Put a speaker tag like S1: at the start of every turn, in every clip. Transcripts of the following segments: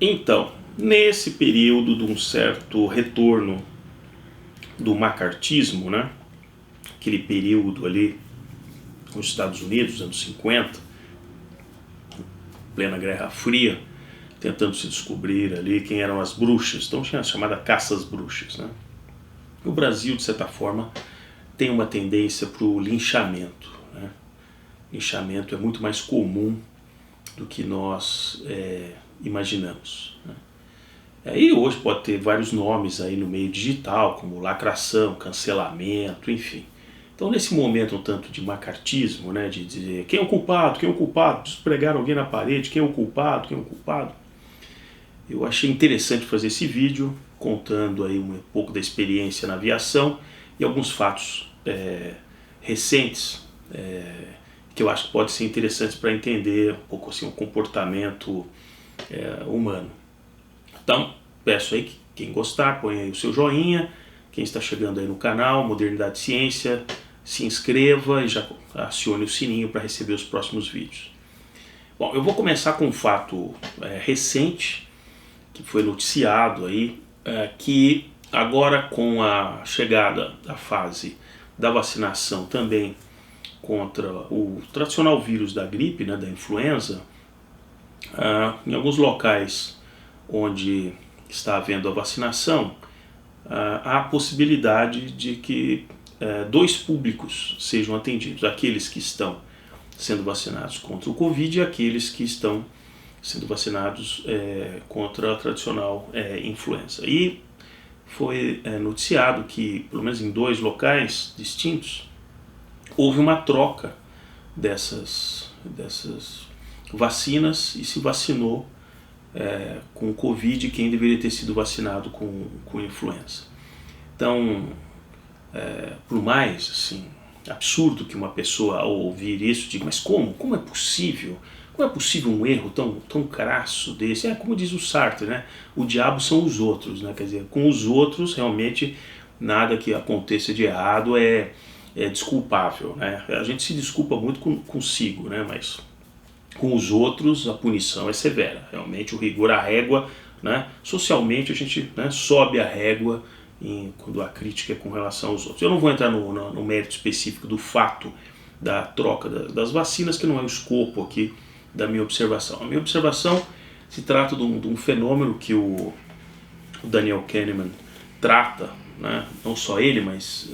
S1: Então, nesse período de um certo retorno do macartismo, né? Aquele período ali nos Estados Unidos, anos 50, plena Guerra Fria, tentando se descobrir ali quem eram as bruxas. Então tinha a chamada caça às bruxas, né? O Brasil, de certa forma, tem uma tendência para o linchamento, né? Linchamento é muito mais comum do que nós imaginamos, né? E hoje pode ter vários nomes aí no meio digital, como lacração, cancelamento, enfim. Então, nesse momento um tanto de macartismo, né, de dizer quem é o culpado, preciso pregar alguém na parede, quem é o culpado, eu achei interessante fazer esse vídeo contando aí um pouco da experiência na aviação e alguns fatos recentes que eu acho que podem ser interessantes para entender um pouco assim o comportamento humano. Então, peço aí que quem gostar, põe aí o seu joinha. Quem está chegando aí no canal Modernidade e Ciência, se inscreva e já acione o sininho para receber os próximos vídeos. Bom, eu vou começar com um fato recente, que foi noticiado aí, que agora com a chegada da fase da vacinação também contra o tradicional vírus da gripe, né, da influenza, em alguns locais onde está havendo a vacinação, há a possibilidade de que dois públicos sejam atendidos, aqueles que estão sendo vacinados contra o Covid e aqueles que estão sendo vacinados contra a tradicional influenza. E foi noticiado que, pelo menos em dois locais distintos, houve uma troca dessas vacinas e se vacinou com o Covid quem deveria ter sido vacinado com influenza. Então, por mais assim, absurdo que uma pessoa ao ouvir isso diga, mas como é possível? Como é possível um erro tão crasso desse? Como diz o Sartre, né? O diabo são os outros, né? Quer dizer, com os outros realmente nada que aconteça de errado é desculpável, né? A gente se desculpa muito consigo, né? Mas com os outros a punição é severa, realmente o rigor, a régua, né? Socialmente a gente, né, sobe a régua quando a crítica é com relação aos outros. Eu não vou entrar no mérito específico do fato da troca das vacinas, que não é o escopo aqui da minha observação. A minha observação se trata de um fenômeno que o Daniel Kahneman trata, né? Não só ele, mas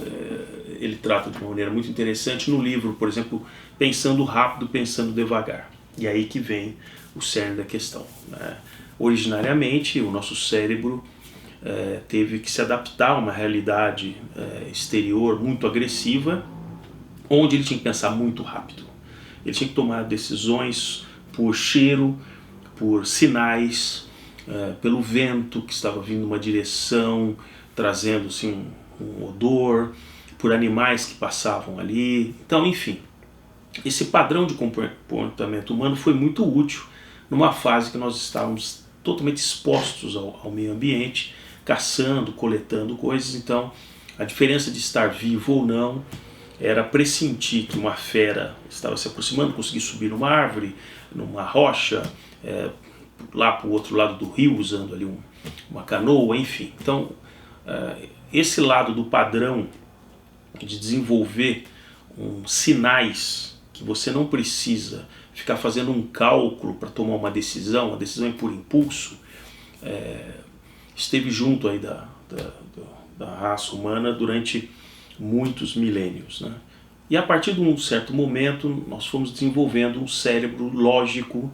S1: ele trata de uma maneira muito interessante no livro, por exemplo, Pensando Rápido, Pensando Devagar. E aí que vem o cerne da questão, né? Originariamente, o nosso cérebro teve que se adaptar a uma realidade exterior muito agressiva, onde ele tinha que pensar muito rápido. Ele tinha que tomar decisões por cheiro, por sinais, pelo vento que estava vindo uma direção, trazendo assim, um odor, por animais que passavam ali. Então, enfim, esse padrão de comportamento humano foi muito útil numa fase que nós estávamos totalmente expostos ao meio ambiente, caçando, coletando coisas. Então, a diferença de estar vivo ou não era pressentir que uma fera estava se aproximando, conseguir subir numa árvore, numa rocha, lá para o outro lado do rio, usando ali uma canoa, enfim. Então, esse lado do padrão de desenvolver sinais que você não precisa ficar fazendo um cálculo para tomar uma decisão, a decisão é por impulso, esteve junto aí da raça humana durante muitos milênios, né? E a partir de um certo momento nós fomos desenvolvendo um cérebro lógico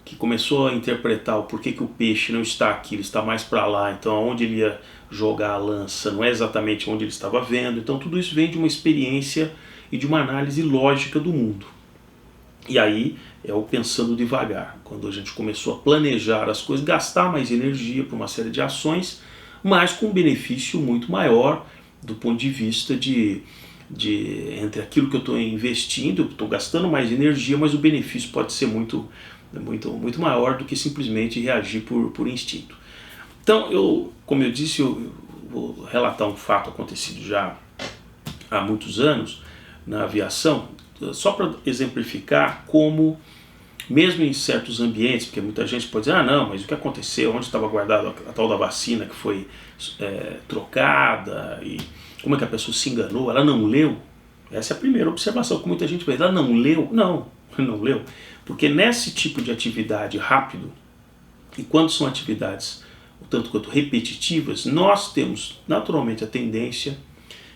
S1: que começou a interpretar o porquê que o peixe não está aqui, ele está mais para lá, então aonde ele ia jogar a lança não é exatamente onde ele estava vendo. Então tudo isso vem de uma experiência e de uma análise lógica do mundo. E aí é o pensando devagar, quando a gente começou a planejar as coisas, gastar mais energia para uma série de ações, mas com um benefício muito maior do ponto de vista de entre aquilo que eu estou investindo, eu estou gastando mais energia, mas o benefício pode ser muito maior do que simplesmente reagir por instinto. Então, como eu disse, eu vou relatar um fato acontecido já há muitos anos na aviação, só para exemplificar como mesmo em certos ambientes, porque muita gente pode dizer, não, mas o que aconteceu, onde estava guardada a tal da vacina que foi trocada, e como é que a pessoa se enganou, ela não leu? Essa é a primeira observação que muita gente faz, ela não leu? Não leu, porque nesse tipo de atividade rápido, e quando são atividades tanto quanto repetitivas, nós temos naturalmente a tendência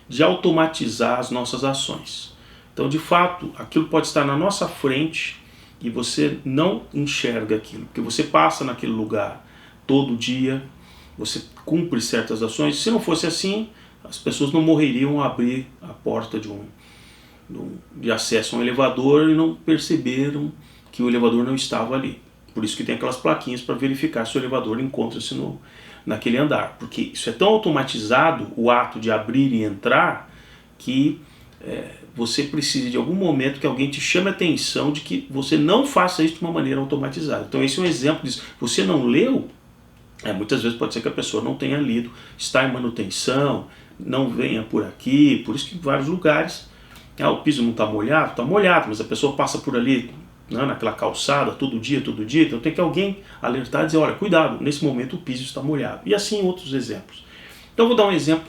S1: de automatizar as nossas ações. Então, de fato, aquilo pode estar na nossa frente e você não enxerga aquilo, porque você passa naquele lugar todo dia, você cumpre certas ações. Se não fosse assim, as pessoas não morreriam ao abrir a porta de acesso a um elevador e não perceberam que o elevador não estava ali. Por isso que tem aquelas plaquinhas para verificar se o elevador encontra-se naquele andar. Porque isso é tão automatizado, o ato de abrir e entrar, que você precisa de algum momento que alguém te chame a atenção de que você não faça isso de uma maneira automatizada. Então esse é um exemplo disso. Você não leu, muitas vezes pode ser que a pessoa não tenha lido, está em manutenção, não venha por aqui, por isso que em vários lugares, o piso não está molhado, mas a pessoa passa por ali, naquela calçada todo dia, então tem que alguém alertar e dizer, olha, cuidado, nesse momento o piso está molhado. E assim outros exemplos. Então eu vou dar um exemplo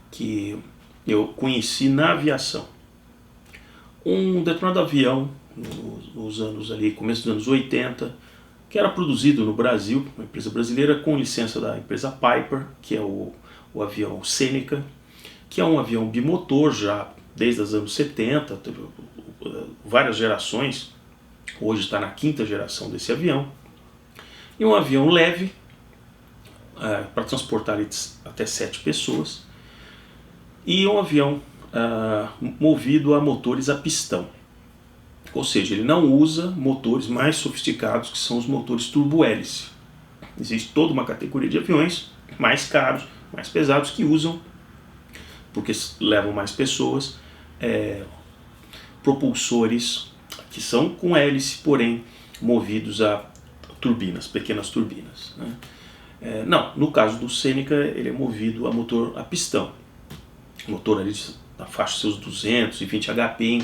S1: que eu conheci na aviação. Um determinado avião, nos anos ali, começo dos anos 80, que era produzido no Brasil, uma empresa brasileira, com licença da empresa Piper, que é o avião Seneca, que é um avião bimotor já desde os anos 70, teve várias gerações, hoje está na 5ª geração desse avião, e um avião leve, para transportar até 7 pessoas, e um avião movido a motores a pistão, ou seja, ele não usa motores mais sofisticados, que são os motores turbo-hélice. Existe toda uma categoria de aviões mais caros, mais pesados, que usam, porque levam mais pessoas, propulsores que são com hélice, porém movidos a turbinas, pequenas turbinas, né? Não, no caso do Seneca, ele é movido a motor a pistão, motor ali na faixa de seus 220 HP em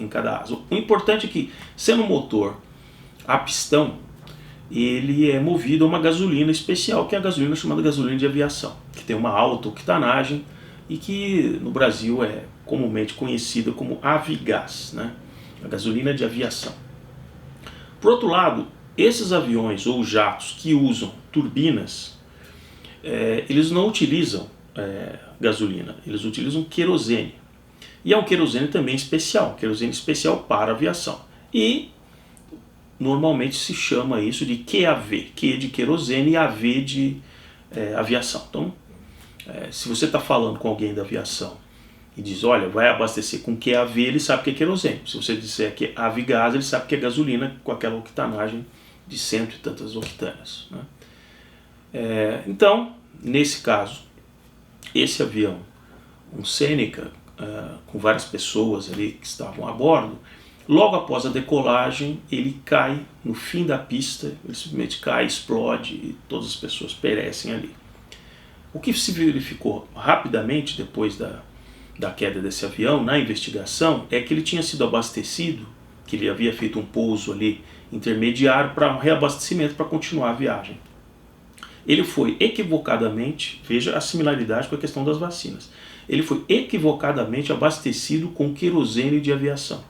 S1: cada asa. O importante é que, sendo um motor a pistão, ele é movido a uma gasolina especial, que é a gasolina chamada gasolina de aviação, que tem uma alta octanagem e que no Brasil é comumente conhecida como Avigás, né? A gasolina de aviação. Por outro lado, esses aviões ou jatos que usam turbinas, eles não utilizam gasolina, eles utilizam querosene. E é um querosene também especial, querosene especial para aviação. E normalmente se chama isso de QAV, Q de querosene e AV de aviação. Então, se você está falando com alguém da aviação e diz, olha, vai abastecer com QAV, ele sabe que é querosene. Se você disser que é Avigás, ele sabe que é gasolina com aquela octanagem de 100 e tantas octanas, né? Então, nesse caso, esse avião, um Seneca, com várias pessoas ali que estavam a bordo, logo após a decolagem, ele cai no fim da pista, ele simplesmente cai, explode e todas as pessoas perecem ali. O que se verificou rapidamente depois da queda desse avião, na investigação, é que ele tinha sido abastecido, que ele havia feito um pouso ali intermediário para reabastecimento para continuar a viagem. Ele foi equivocadamente, veja a similaridade com a questão das vacinas, ele foi equivocadamente abastecido com querosene de aviação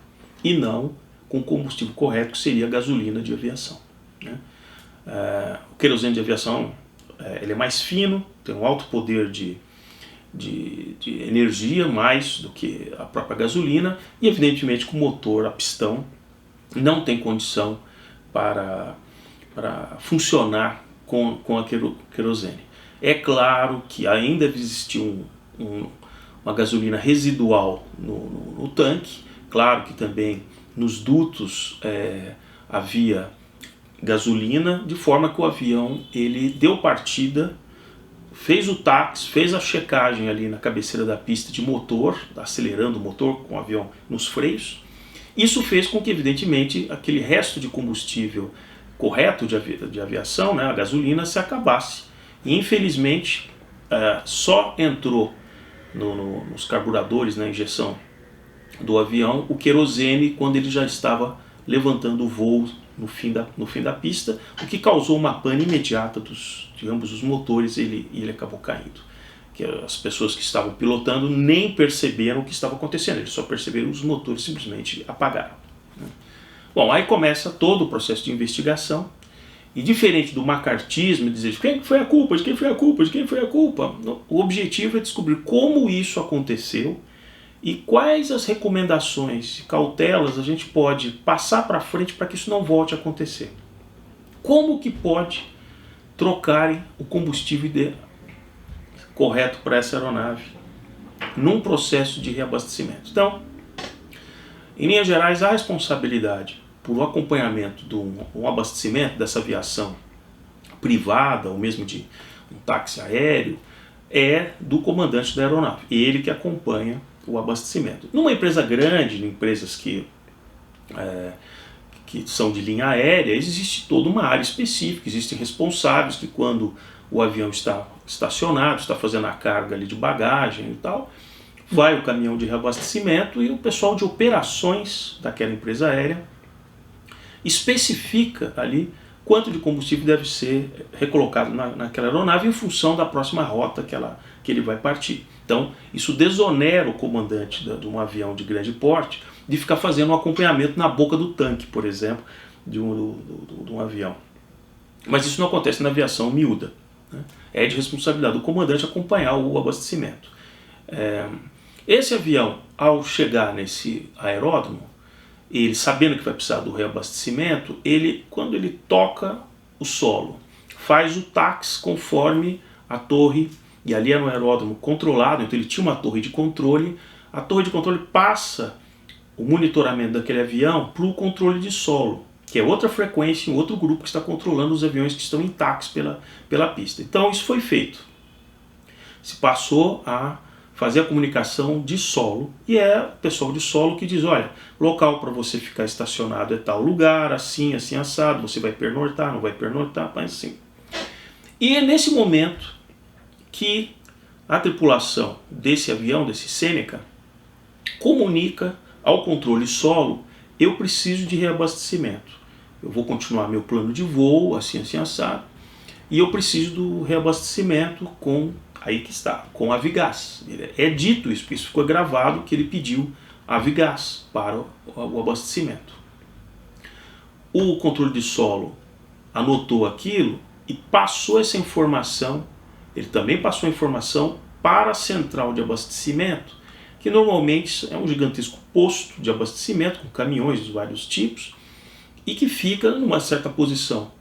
S1: e não com o combustível correto, que seria a gasolina de aviação, né? O querosene de aviação ele é mais fino, tem um alto poder de energia, mais do que a própria gasolina, e evidentemente com motor a pistão não tem condição para funcionar com a querosene. É claro que ainda existe uma gasolina residual no tanque, claro que também nos dutos havia gasolina, de forma que o avião ele deu partida, fez o táxi, fez a checagem ali na cabeceira da pista de motor, acelerando o motor com o avião nos freios. Isso fez com que, evidentemente, aquele resto de combustível correto de aviação, né, a gasolina, se acabasse. E, infelizmente, só entrou nos carburadores, na injeção do avião, o querosene quando ele já estava levantando o voo no fim da pista, o que causou uma pane imediata de ambos os motores, e ele acabou caindo. Que as pessoas que estavam pilotando nem perceberam o que estava acontecendo, eles só perceberam os motores simplesmente apagaram. Bom, aí começa todo o processo de investigação, e diferente do macartismo, dizer de quem foi a culpa, de quem foi a culpa, de quem foi a culpa, o objetivo é descobrir como isso aconteceu e quais as recomendações e cautelas a gente pode passar para frente para que isso não volte a acontecer. Como que pode trocarem o combustível correto para essa aeronave num processo de reabastecimento. Então, em linhas gerais, a responsabilidade por um acompanhamento um abastecimento dessa aviação privada, ou mesmo de um táxi aéreo, é do comandante da aeronave, ele que acompanha o abastecimento. Numa empresa grande, em empresas que são de linha aérea, existe toda uma área específica, existem responsáveis que quando o avião está estacionado, está fazendo a carga ali de bagagem e tal, vai o caminhão de reabastecimento e o pessoal de operações daquela empresa aérea especifica ali quanto de combustível deve ser recolocado naquela aeronave em função da próxima rota que ele vai partir. Então, isso desonera o comandante de um avião de grande porte de ficar fazendo um acompanhamento na boca do tanque, por exemplo, de um avião. Mas isso não acontece na aviação miúda, né? É de responsabilidade do comandante acompanhar o abastecimento. Esse avião, ao chegar nesse aeródromo, ele sabendo que vai precisar do reabastecimento, quando ele toca o solo, faz o táxi conforme a torre, e ali era um aeródromo controlado, então ele tinha uma torre de controle, a torre de controle passa o monitoramento daquele avião para o controle de solo, que é outra frequência, um outro grupo que está controlando os aviões que estão em táxi pela pista. Então isso foi feito. Se passou a fazer a comunicação de solo, e é o pessoal de solo que diz, olha, local para você ficar estacionado é tal lugar, assim, assim, assado, você vai pernoitar, não vai pernoitar, mas assim. E é nesse momento que a tripulação desse avião, desse Seneca, comunica ao controle solo, eu preciso de reabastecimento, eu vou continuar meu plano de voo, assim, assim, assado, e eu preciso do reabastecimento com... Aí que está, com Avigás. É dito isso, porque isso ficou gravado que ele pediu Avigás para o abastecimento. O controle de solo anotou aquilo e passou essa informação, ele também passou a informação para a central de abastecimento, que normalmente é um gigantesco posto de abastecimento com caminhões de vários tipos e que fica numa certa posição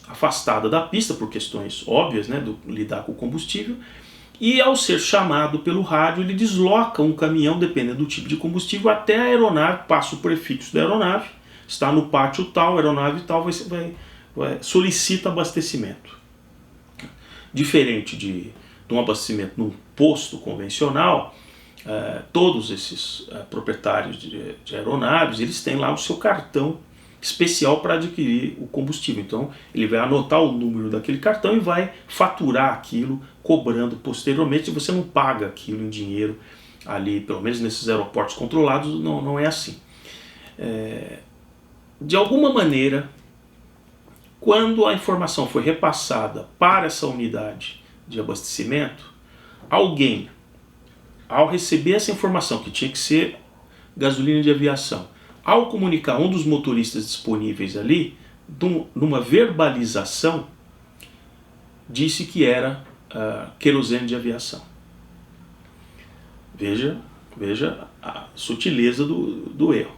S1: afastada da pista por questões óbvias, né, do lidar com o combustível. E ao ser chamado pelo rádio, ele desloca um caminhão, dependendo do tipo de combustível, até a aeronave, passa o prefixo da aeronave, está no pátio tal, a aeronave tal, solicita abastecimento. Diferente de um abastecimento num posto convencional, todos esses proprietários de aeronaves, eles têm lá o seu cartão especial para adquirir o combustível. Então ele vai anotar o número daquele cartão e vai faturar aquilo, cobrando posteriormente. Você não paga aquilo em dinheiro ali, pelo menos nesses aeroportos controlados, não é assim. De alguma maneira, quando a informação foi repassada para essa unidade de abastecimento, alguém, ao receber essa informação, que tinha que ser gasolina de aviação, ao comunicar um dos motoristas disponíveis ali, numa verbalização, disse que era querosene de aviação. Veja a sutileza do erro.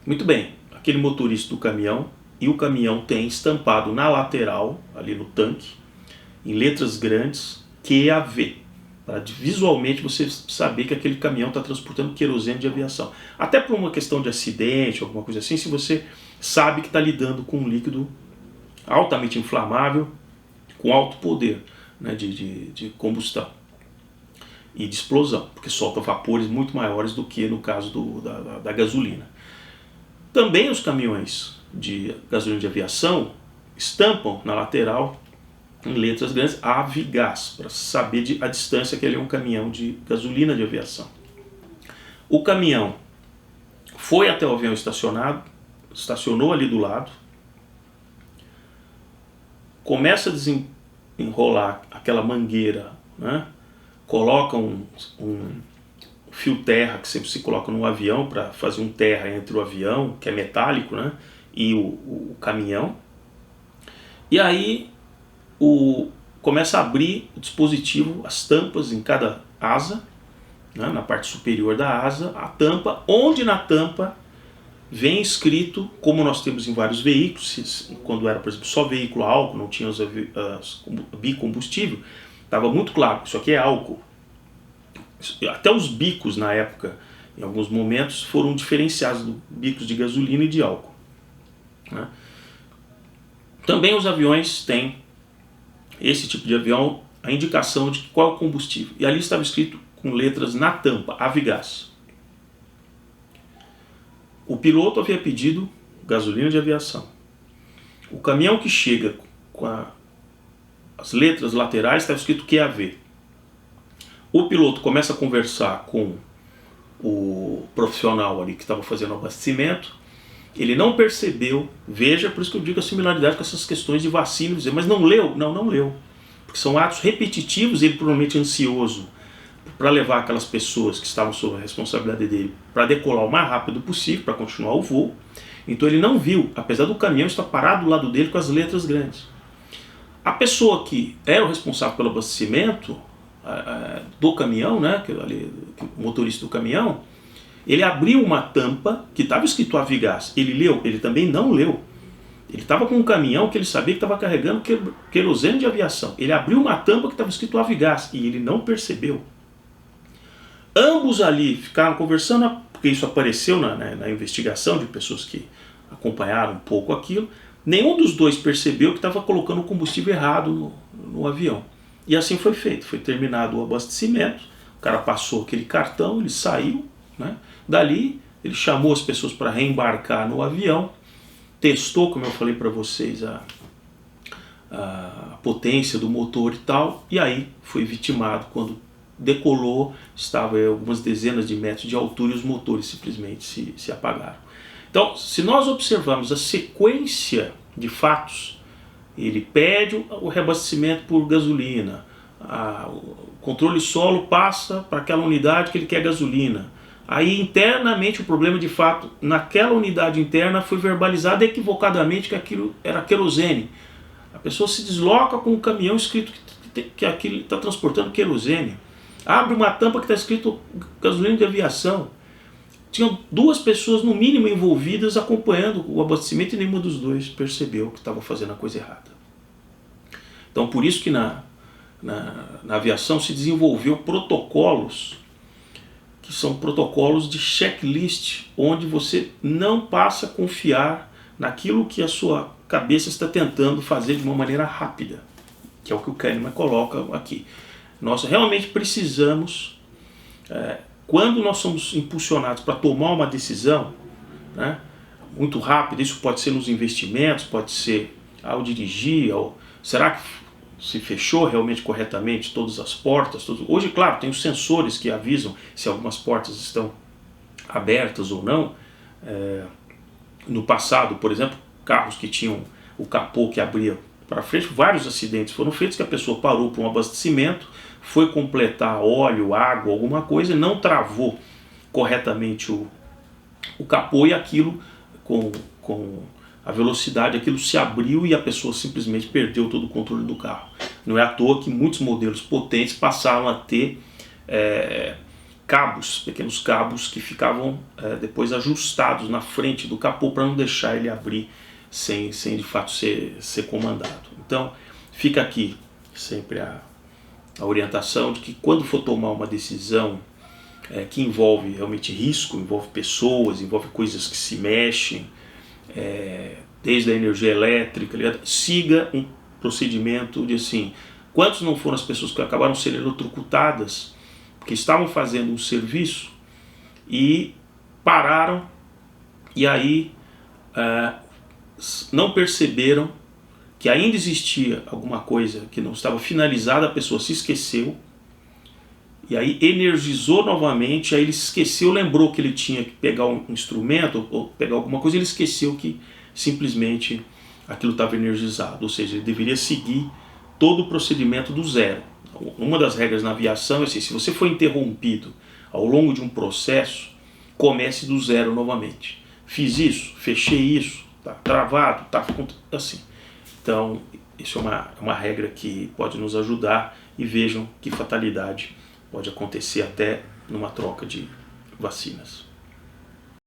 S1: Muito bem, aquele motorista do caminhão, e o caminhão tem estampado na lateral, ali no tanque, em letras grandes, QAV, para visualmente você saber que aquele caminhão está transportando querosene de aviação. Até por uma questão de acidente, alguma coisa assim, se você sabe que está lidando com um líquido altamente inflamável, com alto poder, né, de combustão e de explosão, porque solta vapores muito maiores do que no caso da gasolina. Também os caminhões de gasolina de aviação estampam na lateral, em letras grandes, Avigás, para saber a distância que ele é um caminhão de gasolina de aviação. O caminhão foi até o avião estacionado, estacionou ali do lado, começa a desenrolar aquela mangueira, né? Coloca um fio terra que sempre se coloca no avião para fazer um terra entre o avião, que é metálico, né? E o caminhão. E aí começa a abrir o dispositivo, as tampas em cada asa, né? Na parte superior da asa, a tampa, onde na tampa vem escrito, como nós temos em vários veículos, quando era, por exemplo, só veículo a álcool, não tinha bicombustível, estava muito claro, isso aqui é álcool. Até os bicos na época, em alguns momentos, foram diferenciados dos bicos de gasolina e de álcool, né? Também os aviões têm, esse tipo de avião, a indicação de qual é o combustível. E ali estava escrito com letras na tampa, Avigás. O piloto havia pedido gasolina de aviação. O caminhão que chega com as letras laterais estava escrito QAV. O piloto começa a conversar com o profissional ali que estava fazendo o abastecimento. Ele não percebeu, veja, por isso que eu digo a similaridade com essas questões de vacina, dizer, mas não leu? Não, não leu. Porque são atos repetitivos, ele provavelmente ansioso para levar aquelas pessoas que estavam sob a responsabilidade dele para decolar o mais rápido possível, para continuar o voo. Então ele não viu, apesar do caminhão estar parado do lado dele com as letras grandes. A pessoa que era o responsável pelo abastecimento do caminhão, né, o motorista do caminhão, ele abriu uma tampa que estava escrito Avigás. Ele leu? Ele também não leu. Ele estava com um caminhão que ele sabia que estava carregando querosene de aviação. Ele abriu uma tampa que estava escrito Avigás e ele não percebeu. Ambos ali ficaram conversando, porque isso apareceu na investigação de pessoas que acompanharam um pouco aquilo. Nenhum dos dois percebeu que estava colocando o combustível errado no avião. E assim foi feito. Foi terminado o abastecimento, o cara passou aquele cartão, ele saiu, né? Dali ele chamou as pessoas para reembarcar no avião, testou, como eu falei para vocês, a potência do motor e tal, e aí foi vitimado quando decolou, estava a algumas dezenas de metros de altura e os motores simplesmente se apagaram. Então, se nós observarmos a sequência de fatos, ele pede o reabastecimento por gasolina, o controle solo passa para aquela unidade que ele quer gasolina. Aí internamente o problema de fato, naquela unidade interna foi verbalizado equivocadamente que aquilo era querosene. A pessoa se desloca com um caminhão escrito que aquilo está transportando querosene. Abre uma tampa que está escrito gasolina de aviação. Tinham duas pessoas no mínimo envolvidas acompanhando o abastecimento e nenhuma dos dois percebeu que estava fazendo a coisa errada. Então por isso que na aviação se desenvolveu protocolos que são protocolos de checklist, onde você não passa a confiar naquilo que a sua cabeça está tentando fazer de uma maneira rápida, que é o que o Kahneman coloca aqui. Nós realmente precisamos, quando nós somos impulsionados para tomar uma decisão, né, muito rápida, isso pode ser nos investimentos, pode ser ao dirigir, será que se fechou realmente corretamente todas as portas? Hoje, claro, tem os sensores que avisam se algumas portas estão abertas ou não. No passado, por exemplo, carros que tinham o capô que abria para frente, vários acidentes foram feitos que a pessoa parou para um abastecimento, foi completar óleo, água, alguma coisa, e não travou corretamente o capô, e aquilo com a velocidade, aquilo se abriu e a pessoa simplesmente perdeu todo o controle do carro. Não é à toa que muitos modelos potentes passaram a ter pequenos cabos que ficavam depois ajustados na frente do capô para não deixar ele abrir sem de fato ser comandado. Então fica aqui sempre a orientação de que quando for tomar uma decisão que envolve realmente risco, envolve pessoas, envolve coisas que se mexem, desde a energia elétrica, siga um procedimento de assim, quantos não foram as pessoas que acabaram sendo eletrocutadas porque estavam fazendo um serviço e pararam e aí não perceberam que ainda existia alguma coisa que não estava finalizada, a pessoa se esqueceu e aí energizou novamente, aí ele esqueceu, lembrou que ele tinha que pegar um instrumento ou pegar alguma coisa, ele esqueceu que simplesmente aquilo estava energizado, ou seja, ele deveria seguir todo o procedimento do zero. Uma das regras na aviação é assim, se você for interrompido ao longo de um processo, comece do zero novamente. Fiz isso, fechei isso, tá travado, tá assim. Então, isso é uma regra que pode nos ajudar, e vejam que fatalidade pode acontecer até numa troca de vacinas.